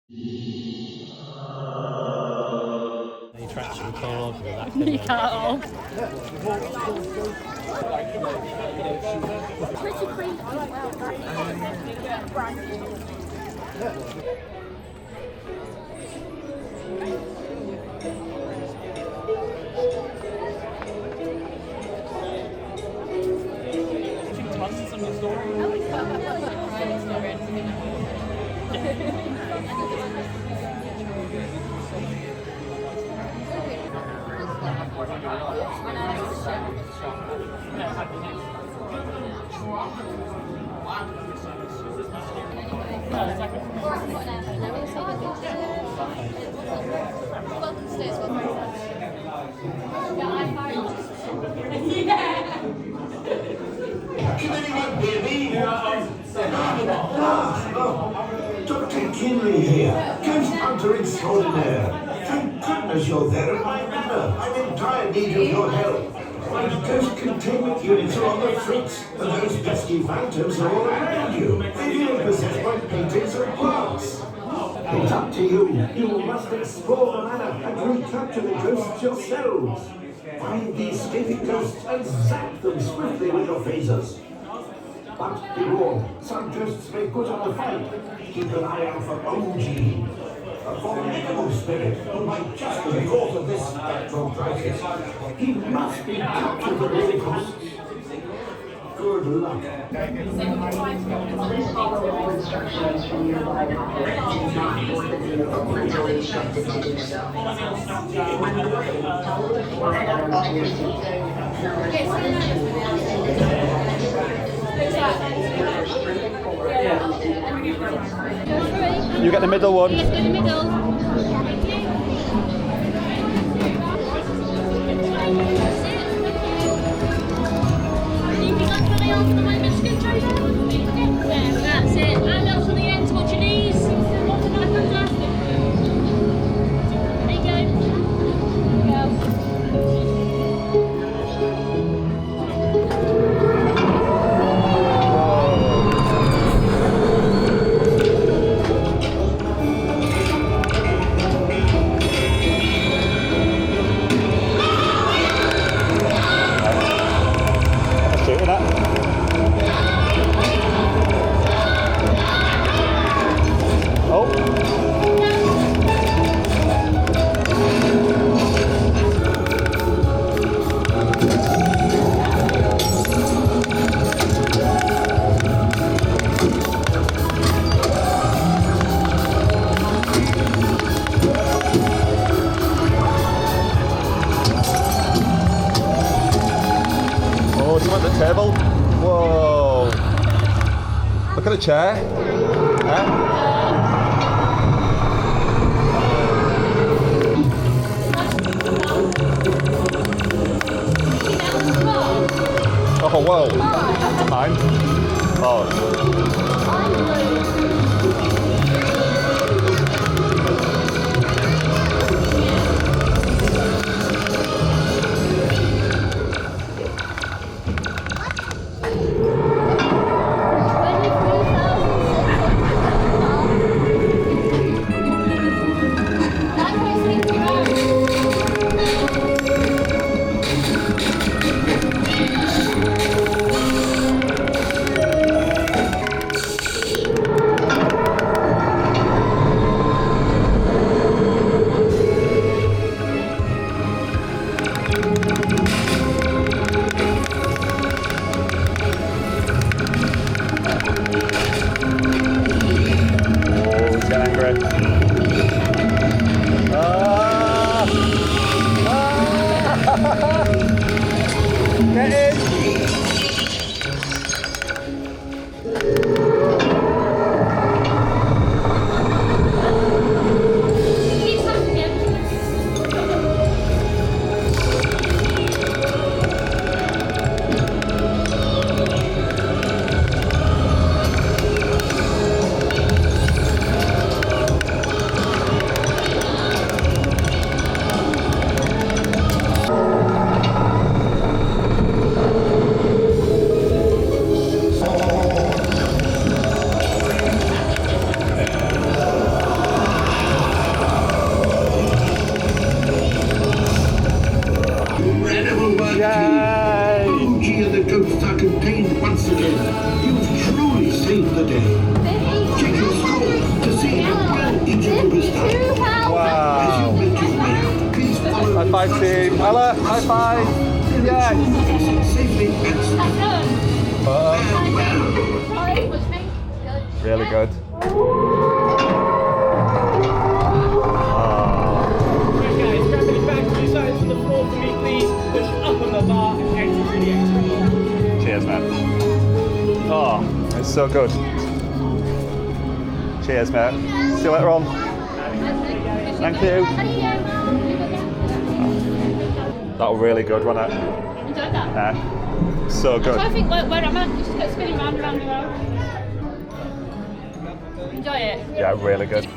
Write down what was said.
You try to call over that. You can't. Pretty creepy. Tons of the story. Can anyone hear me? Dr. Kinley here, Ghost Hunter Extraordinaire. Thank goodness you're there at my window. I'm in dire need of your help. My ghost containment units are on the fritz, and those pesky phantoms are all around you. They're being possessed by paintings and plants. It's up to you. You must explore the manor and recapture the ghosts yourselves. Find the escaping ghosts and zap them swiftly with your phasers. But be warned, some ghosts may put up the fight. Keep an eye out for OG, a formidable spirit who might just be the cause of this spectral crisis. He must be captured at all costs. Good luck. Please follow all instructions from your live operator. Do not board the vehicle until instructed to do so. When boarding, follow the floor order to your seat. Number 22. You get the middle one. Yes, go in the middle. That's it. And up to the end, watch your knees. Lock the back under. There you go. Shooting at. Oh, do you want the table? Whoa. Look at the chair. Oh, whoa. Mine. Oh. five team. Ella, high five. Yeah. Really good. Right guys, grab it back to the sides from the floor for me please. Push up on the bar and exit to the exit door. Cheers, man. Oh, it's so good. Cheers, mate. See you later on. Thank you. That was really good, wasn't it? Enjoyed that. Yeah. So good. So I think where I'm at, just get spinning round and round and round. Enjoy it. Yeah, really good.